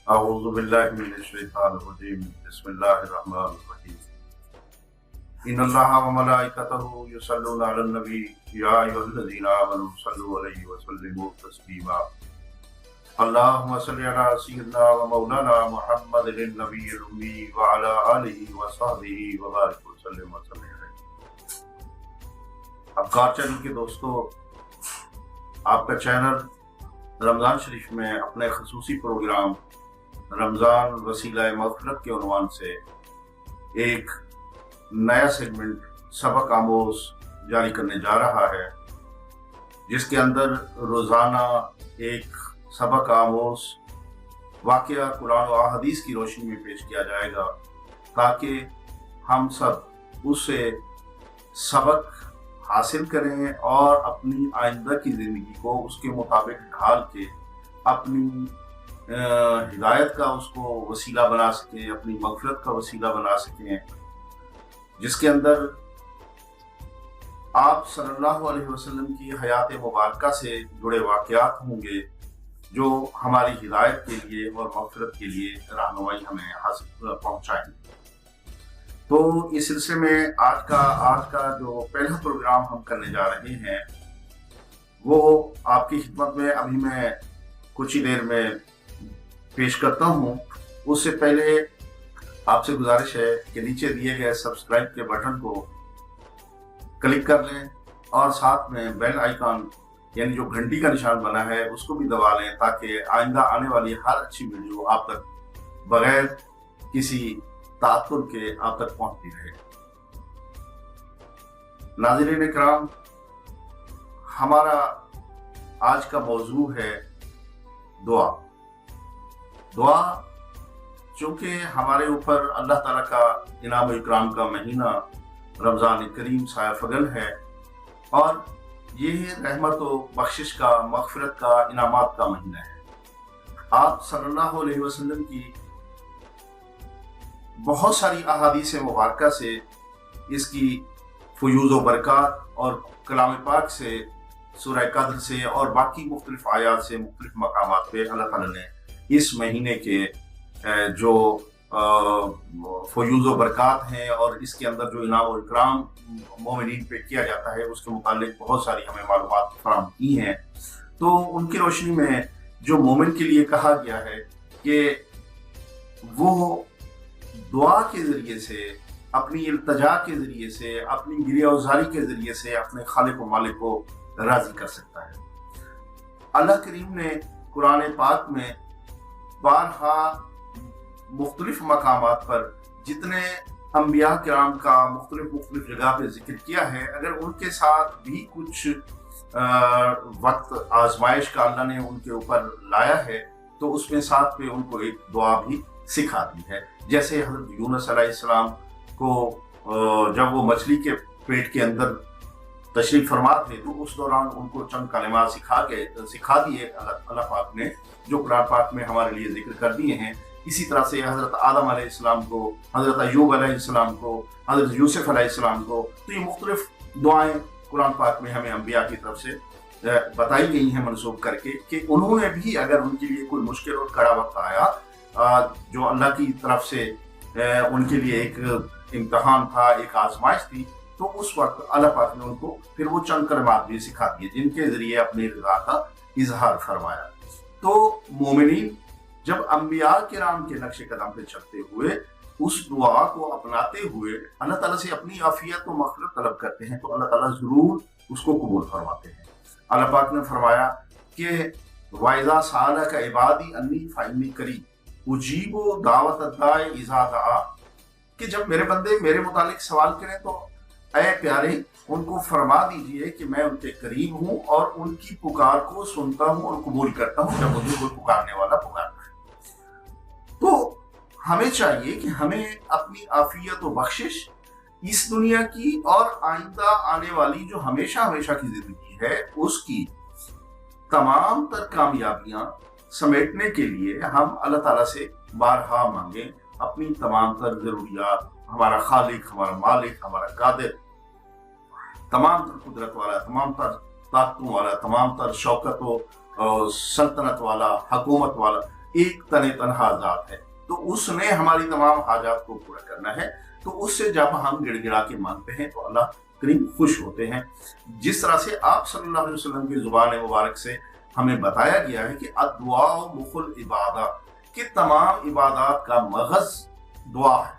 أعوذ بالله من الشيطان الرجيم بسم الله الرحمن الرحيم إن الله وملائكته يصلون على النبي يا أيها الذين آمنوا صلوا عليه وسلموا تسليما اللهم صل على سيدنا ومولانا محمد النبي الأمي وعلى آله وصحبه وبارك وسلم عليه۔ افکار چینل کے دوستو، آپ کا چینل رمضان شریف میں اپنے خصوصی پروگرام رمضان وسیلہ مغفرت کے عنوان سے ایک نیا سیگمنٹ سبق آموز جاری کرنے جا رہا ہے، جس کے اندر روزانہ ایک سبق آموز واقعہ قرآن و احادیث کی روشنی میں پیش کیا جائے گا، تاکہ ہم سب اس سے سبق حاصل کریں اور اپنی آئندہ کی زندگی کو اس کے مطابق ڈھال کے اپنی ہدایت کا اس کو وسیلہ بنا سکیں، اپنی مغفرت کا وسیلہ بنا سکیں، جس کے اندر آپ صلی اللہ علیہ وسلم کی حیات مبارکہ سے جڑے واقعات ہوں گے جو ہماری ہدایت کے لیے اور مغفرت کے لیے رہنمائی ہمیں حاصل پہنچائیں گے۔ تو اس سلسلے میں آج کا جو پہلا پروگرام ہم کرنے جا رہے ہیں وہ آپ کی خدمت میں ابھی میں کچھ ہی دیر میں پیش کرتا ہوں۔ اس سے پہلے آپ سے گزارش ہے کہ نیچے دیے گئے سبسکرائب کے بٹن کو کلک کر لیں اور ساتھ میں بیل آئیکن یعنی جو گھنٹی کا نشان بنا ہے اس کو بھی دبا لیں، تاکہ آئندہ آنے والی ہر اچھی ویڈیو آپ تک بغیر کسی تعطل کے آپ تک پہنچتی رہے۔ ناظرین اکرام، ہمارا آج کا موضوع ہے دعا۔ دعا چونکہ ہمارے اوپر اللہ تعالیٰ کا انعام و اکرام کا مہینہ رمضان کریم سایہ فگن ہے، اور یہ رحمت و بخشش کا، مغفرت کا، انعامات کا مہینہ ہے۔ آپ صلی اللہ علیہ وسلم کی بہت ساری احادیث مبارکہ سے اس کی فیوض و برکات، اور کلام پاک سے، سورہ قدر سے اور باقی مختلف آیات سے مختلف مقامات پہ اللہ تعالیٰ نے اس مہینے کے جو فیوض و برکات ہیں اور اس کے اندر جو انعام و اکرام مومنین پہ کیا جاتا ہے اس کے متعلق بہت ساری ہمیں معلومات فراہم کی ہیں۔ تو ان کی روشنی میں جو مومن کے لیے کہا گیا ہے کہ وہ دعا کے ذریعے سے، اپنی التجا کے ذریعے سے، اپنی گریہ وزاری کے ذریعے سے اپنے خالق و مالک کو راضی کر سکتا ہے۔ اللہ کریم نے قرآن پاک میں بارہا مختلف مقامات پر جتنے انبیاء کرام کا مختلف جگہ پہ ذکر کیا ہے، اگر ان کے ساتھ بھی کچھ وقت آزمائش کا اللہ نے ان کے اوپر لایا ہے تو اس میں ساتھ پہ ان کو ایک دعا بھی سکھا دی ہے۔ جیسے حضرت یونس علیہ السلام کو جب وہ مچھلی کے پیٹ کے اندر تشریف فرما تھے تو اس دوران ان کو چند کلمات سکھا دیے اللہ پاک نے، جو قرآن پاک میں ہمارے لیے ذکر کر دیے ہیں۔ اسی طرح سے حضرت آدم علیہ السلام کو، حضرت ایوب علیہ السلام کو، حضرت یوسف علیہ السلام کو، تو یہ مختلف دعائیں قرآن پاک میں ہمیں انبیاء کی طرف سے بتائی گئی ہیں منسوب کر کے، کہ انہوں نے بھی اگر ان کے لیے کوئی مشکل اور کڑا وقت آیا جو اللہ کی طرف سے ان کے لیے ایک امتحان تھا، ایک آزمائش تھی، تو اس وقت اللہ پاک نے ان کو پھر وہ چند کلمات بھی سکھا دیے جن کے ذریعے اپنی رضا کا اظہار فرمایا۔ تو مومنین جب انبیاء کرام کے نقش قدم پہ چلتے ہوئے اس دعا کو اپناتے ہوئے اللہ تعالیٰ سے اپنی عافیت و مغفرت طلب کرتے ہیں تو اللہ تعالیٰ ضرور اس کو قبول فرماتے ہیں۔ اللہ پاک نے فرمایا کہ وَإِذَا سَأَلَكَ عِبَادِي أَنِّي فَإِنِّي قَرِيبٌ أُجِيبُ دَعْوَةَ الدَّاعِ إِذَا دَعَانِ، کہ جب میرے بندے میرے متعلق سوال کریں تو اے پیارے ان کو فرما دیجئے کہ میں ان کے قریب ہوں اور ان کی پکار کو سنتا ہوں اور قبول کرتا ہوں جب مجھے کوئی پکارنے والا پکارتا ہے۔ تو ہمیں چاہیے کہ ہمیں اپنی عافیت و بخشش اس دنیا کی اور آئندہ آنے والی جو ہمیشہ کی زندگی ہے اس کی تمام تر کامیابیاں سمیٹنے کے لیے ہم اللہ تعالیٰ سے بارہا مانگیں اپنی تمام تر ضروریات۔ ہمارا خالق، ہمارا مالک، ہمارا قادر، تمام تر قدرت والا، تمام تر طاقتوں والا، تمام تر شوکت و سلطنت والا، حکومت والا، ایک تنہا ذات ہے، تو اس نے ہماری تمام حاجات کو پورا کرنا ہے۔ تو اس سے جب ہم گڑ گڑا کے مانگتے ہیں تو اللہ کریم خوش ہوتے ہیں۔ جس طرح سے آپ صلی اللہ علیہ وسلم کی زبان مبارک سے ہمیں بتایا گیا ہے کہ الدعاء مخ العبادہ، کہ تمام عبادات کا مغز دعا ہے۔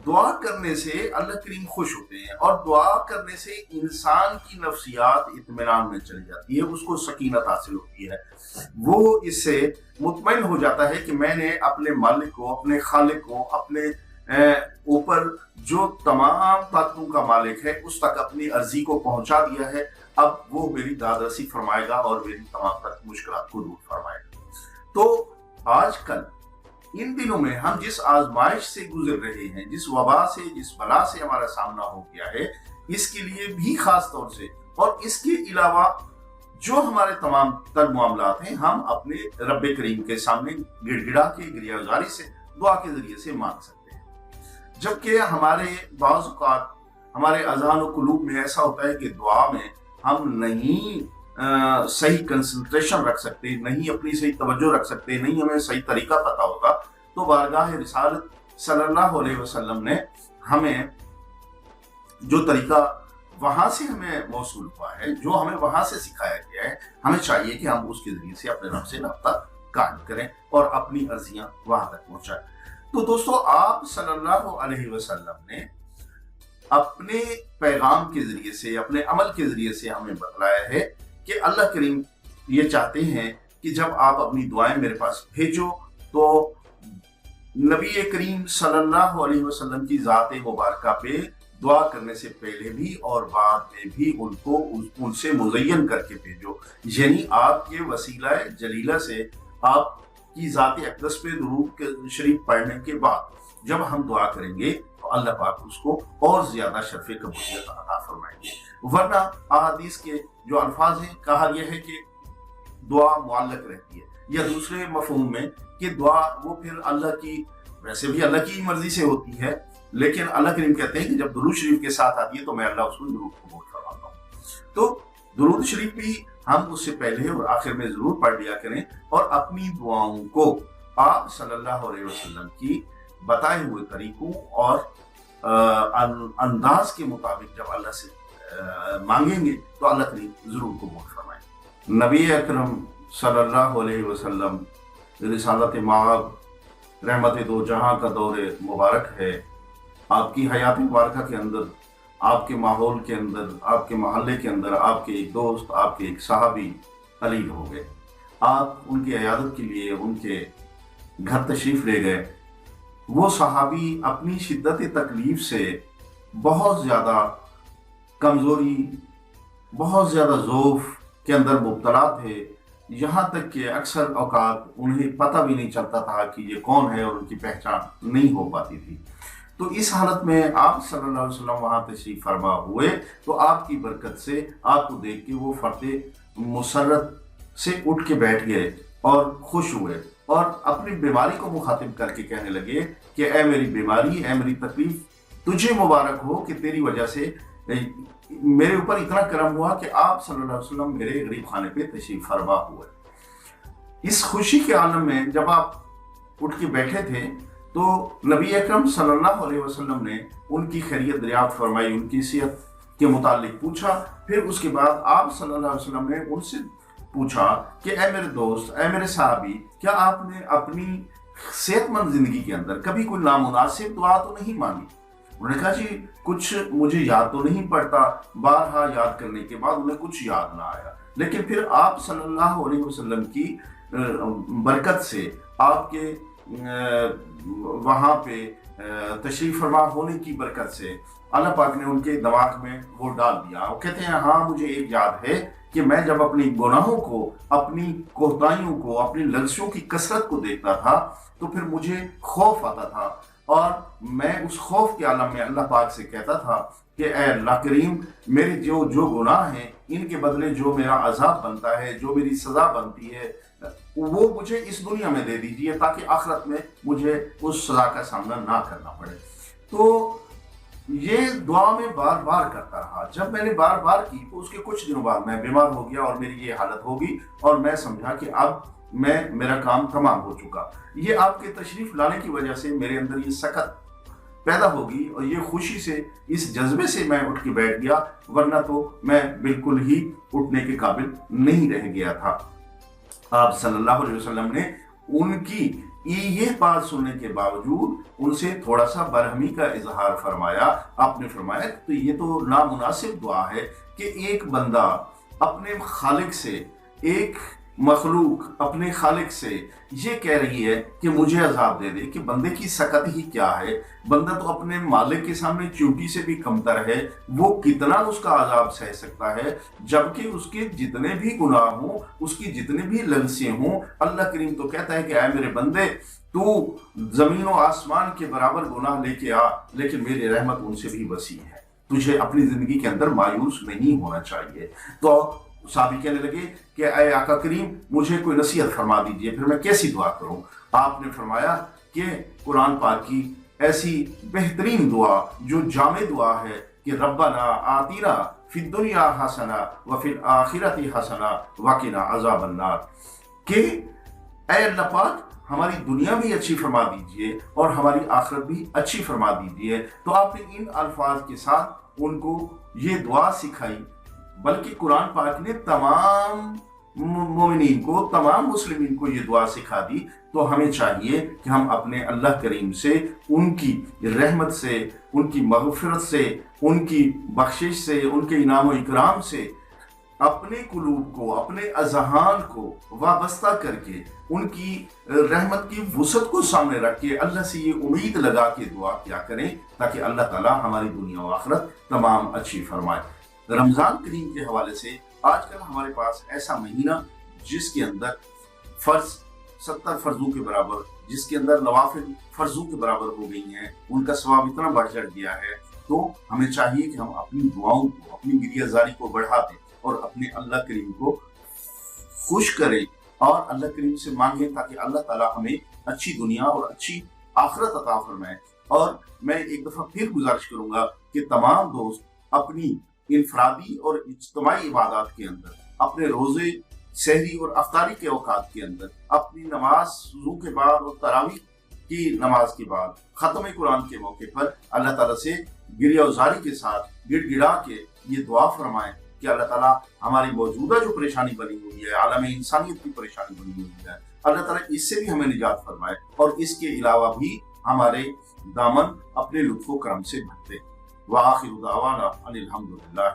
دعا کرنے سے اللہ کریم خوش ہوتے ہیں، اور دعا کرنے سے انسان کی نفسیات اطمینان میں چلی جاتی ہے، اس کو سکینت حاصل ہوتی ہے، وہ اس سے مطمئن ہو جاتا ہے کہ میں نے اپنے مالک کو، اپنے خالق کو، اپنے اوپر جو تمام طاقتوں کا مالک ہے اس تک اپنی عرضی کو پہنچا دیا ہے، اب وہ میری داد رسی فرمائے گا اور میری تمام تک مشکلات کو دور فرمائے گا۔ تو آج کل ان دنوں میں ہم جس آزمائش سے گزر رہے ہیں، جس وبا سے، جس بلا سے ہمارا سامنا ہو گیا ہے، اس کے لیے بھی خاص طور سے، اور اس کے علاوہ جو ہمارے تمام تر معاملات ہیں، ہم اپنے رب کریم کے سامنے گڑ گڑا کے گریہ گزاری سے، دعا کے ذریعے سے مانگ سکتے ہیں۔ جبکہ ہمارے بعض اوقات ہمارے اذہان و قلوب میں ایسا ہوتا ہے کہ دعا میں ہم نہیں صحیح کنسنٹریشن رکھ سکتے، نہیں اپنی صحیح توجہ رکھ سکتے، نہیں ہمیں صحیح طریقہ پتا ہوگا، تو بارگاہ رسالت صلی اللہ علیہ وسلم نے ہمیں جو طریقہ وہاں سے ہمیں موصول ہوا ہے، جو ہمیں وہاں سے سکھایا گیا ہے، ہمیں چاہیے کہ ہم اس کے ذریعے سے اپنے رب سے رابطہ قائم کریں اور اپنی عرضیاں وہاں تک پہنچائیں۔ تو دوستو، آپ صلی اللہ علیہ وسلم نے اپنے پیغام کے ذریعے سے، اپنے عمل کے ذریعے سے ہمیں بتلایا ہے کہ اللہ کریم یہ چاہتے ہیں کہ جب آپ اپنی دعائیں میرے پاس بھیجو تو نبی کریم صلی اللہ علیہ وسلم کی ذات مبارکہ پہ دعا کرنے سے پہلے بھی اور بعد میں بھی ان سے مزین کر کے بھیجو، یعنی آپ کے وسیلہ جلیلہ سے، آپ کی ذات اقدس پہ درود شریف پڑھنے کے بعد جب ہم دعا کریں گے تو اللہ پاک اس کو اور زیادہ شرف قبولیت عطا فرمائیں گے۔ ورنہ احادیث کے جو الفاظ ہیں، کہا یہ ہے کہ دعا معلق رہتی ہے، یا دوسرے مفہوم میں کہ دعا وہ پھر اللہ کی، ویسے بھی اللہ کی مرضی سے ہوتی ہے، لیکن اللہ کریم کہتے ہیں کہ جب درود شریف کے ساتھ آتی ہے تو میں اللہ اس کو ضرور قبول فرماتا ہوں۔ تو درود شریف بھی ہم اس سے پہلے اور آخر میں ضرور پڑھ لیا کریں، اور اپنی دعاؤں کو آپ صلی اللہ علیہ وسلم کی بتائے ہوئے طریقوں اور انداز کے مطابق جب اللہ سے مانگیں گے تو اللہ کریم ضرور قبول فرمائیں۔ نبی اکرم صلی اللہ علیہ وسلم رسالت مآب رحمت دو جہاں کا دور مبارک ہے۔ آپ کی حیات مبارکہ کے اندر، آپ کے ماحول کے اندر، آپ کے محلے کے اندر آپ کے ایک دوست، آپ کے ایک صحابی علیل ہو گئے۔ آپ ان کی عیادت کے لیے ان کے گھر تشریف لے گئے۔ وہ صحابی اپنی شدت تکلیف سے بہت زیادہ کمزوری، بہت زیادہ ضعف کے اندر مبتلا تھے، یہاں تک کہ اکثر اوقات انہیں پتہ بھی نہیں چلتا تھا کہ یہ کون ہے، اور ان کی پہچان نہیں ہو پاتی تھی۔ تو اس حالت میں آپ صلی اللہ علیہ وسلم وہاں تشریف فرما ہوئے تو آپ کی برکت سے آپ کو دیکھ کے وہ فرد مسرت سے اٹھ کے بیٹھ گئے اور خوش ہوئے، اور اپنی بیماری کو مخاطب کر کے کہنے لگے کہ اے میری بیماری، اے میری تکلیف، تجھے مبارک ہو کہ تیری وجہ سے میرے اوپر اتنا کرم ہوا کہ آپ صلی اللہ علیہ وسلم میرے غریب خانے پہ تشریف فرما ہوئے۔ اس خوشی کے عالم میں جب آپ اٹھ کے بیٹھے تھے تو نبی اکرم صلی اللہ علیہ وسلم نے ان کی خیریت دریافت فرمائی، ان کی صحت کے متعلق پوچھا، پھر اس کے بعد آپ صلی اللہ علیہ وسلم نے ان سے پوچھا کہ اے میرے دوست، اے میرے صحابی، کیا آپ نے اپنی صحت مند زندگی کے اندر کبھی کوئی نامناسب دعا تو نہیں مانگی؟ انہوں نے کہا جی کچھ مجھے یاد تو نہیں پڑتا، بارہا یاد کرنے کے بعد انہیں کچھ یاد نہ آیا، لیکن پھر آپ صلی اللہ علیہ وسلم کی برکت سے، آپ کے وہاں پہ تشریف فرما ہونے کی برکت سے اللہ پاک نے ان کے دماغ میں وہ ڈال دیا۔ وہ کہتے ہیں ہاں مجھے ایک یاد ہے کہ میں جب اپنی گناہوں کو، اپنی کوتاہیوں کو، اپنی لغزشوں کی کثرت کو دیکھتا تھا تو پھر مجھے خوف آتا تھا، اور میں اس خوف کے عالم میں اللہ پاک سے کہتا تھا کہ اے اللہ کریم، میرے جو گناہ ہیں ان کے بدلے جو میرا عذاب بنتا ہے، جو میری سزا بنتی ہے، وہ مجھے اس دنیا میں دے دیجیے تاکہ آخرت میں مجھے اس سزا کا سامنا نہ کرنا پڑے۔ تو یہ دعا میں بار بار کرتا رہا۔ جب میں نے بار بار کی تو اس کے کچھ دنوں بعد میں بیمار ہو گیا اور میری یہ حالت ہوگی، اور میں سمجھا کہ اب میرا کام تمام ہو چکا۔ یہ آپ کے تشریف لانے کی وجہ سے میرے اندر یہ سکت پیدا ہوگی اور یہ خوشی سے اس جذبے سے میں اٹھ کے بیٹھ گیا، ورنہ تو میں بالکل ہی اٹھنے کے قابل نہیں رہ گیا تھا۔ آپ صلی اللہ علیہ وسلم نے ان کی یہ بات سننے کے باوجود ان سے تھوڑا سا برہمی کا اظہار فرمایا۔ آپ نے فرمایا تو یہ تو نامناسب دعا ہے کہ ایک بندہ اپنے خالق سے، ایک مخلوق اپنے خالق سے یہ کہہ رہی ہے کہ مجھے عذاب دے دے، کہ بندے کی سکت ہی کیا ہے۔ بندہ تو اپنے مالک کے سامنے چیونٹی سے بھی کمتر ہے، وہ کتنا اس کا عذاب سہ سکتا ہے، جبکہ اس کے جتنے بھی گناہ ہوں، اس کی جتنے بھی لنسیں ہوں، اللہ کریم تو کہتا ہے کہ اے میرے بندے تو زمین و آسمان کے برابر گناہ لے کے آ، لیکن میری رحمت ان سے بھی وسیع ہے، تجھے اپنی زندگی کے اندر مایوس نہیں ہونا چاہیے۔ تو صحابی کہنے لگے کہ اے آقا کریم مجھے کوئی نصیحت فرما دیجئے، پھر میں کیسی دعا کروں؟ آپ نے فرمایا کہ قرآن پاک کی ایسی بہترین دعا جو جامع دعا ہے کہ ربنا آتینا فی الدنیا حسنہ وفی الآخرۃ حسنہ وقنا عذاب النار، کہ اے اللہ پاک ہماری دنیا بھی اچھی فرما دیجئے اور ہماری آخرت بھی اچھی فرما دیجئے۔ تو آپ نے ان الفاظ کے ساتھ ان کو یہ دعا سکھائی، بلکہ قرآن پاک نے تمام مومنین کو، تمام مسلمین کو یہ دعا سکھا دی۔ تو ہمیں چاہیے کہ ہم اپنے اللہ کریم سے، ان کی رحمت سے، ان کی مغفرت سے، ان کی بخشش سے، ان کے انعام و اکرام سے اپنے قلوب کو، اپنے اذہان کو وابستہ کر کے، ان کی رحمت کی وسعت کو سامنے رکھ کے اللہ سے یہ امید لگا کے دعا کیا کریں تاکہ اللہ تعالیٰ ہماری دنیا و آخرت تمام اچھی فرمائے۔ رمضان کریم کے حوالے سے آج کل ہمارے پاس ایسا مہینہ جس کے اندر فرض 70 فرضوں کے برابر، جس کے اندر نوافل فرضوں کے برابر ہو گئی ہیں، ان کا ثواب اتنا بڑھ چڑھ گیا ہے، تو ہمیں چاہیے کہ ہم اپنی دعاؤں کو، اپنی گریہ زاری کو بڑھا دیں اور اپنے اللہ کریم کو خوش کریں اور اللہ کریم سے مانگیں تاکہ اللہ تعالیٰ ہمیں اچھی دنیا اور اچھی آخرت عطا فرمائے۔ اور میں ایک دفعہ پھر گزارش کروں گا کہ تمام دوست اپنی انفرادی اور اجتماعی عبادات کے اندر، اپنے روزے، سحری اور افطاری کے اوقات کے اندر، اپنی نماز وضو کے بعد اور تراویح کی نماز کے بعد، ختم قرآن کے موقع پر اللہ تعالیٰ سے گریہ وزاری کے ساتھ گڑ گڑا کے یہ دعا فرمائیں کہ اللہ تعالیٰ ہماری موجودہ جو پریشانی بنی ہوئی ہے، عالم انسانیت کی پریشانی بنی ہوئی ہے، اللہ تعالیٰ اس سے بھی ہمیں نجات فرمائے اور اس کے علاوہ بھی ہمارے دامن اپنے لطف و کرم سے بھرتے۔ وآخر دعوانا ان الحمد للہ۔